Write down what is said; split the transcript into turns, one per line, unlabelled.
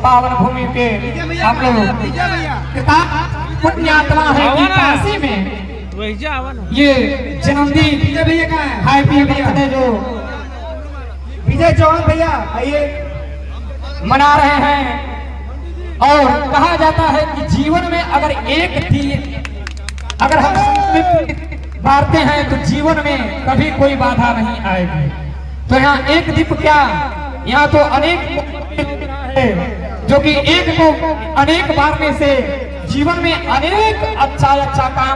पावन भूमि पे हम लोग पुण्यात्मा है कि काशी में ये जन्मदिन हैप्पी बर्थडे जो
विजय चौहान भैया आइए
मना रहे हैं। और कहा जाता है कि जीवन में अगर एक दिन अगर हम संकल्प बांटते हैं तो जीवन में कभी कोई बाधा नहीं आएगी। तो यहाँ एक दीप क्या, यहाँ तो अनेक है जो कि एक को अनेक बांटने से जीवन में अनेक अच्छा काम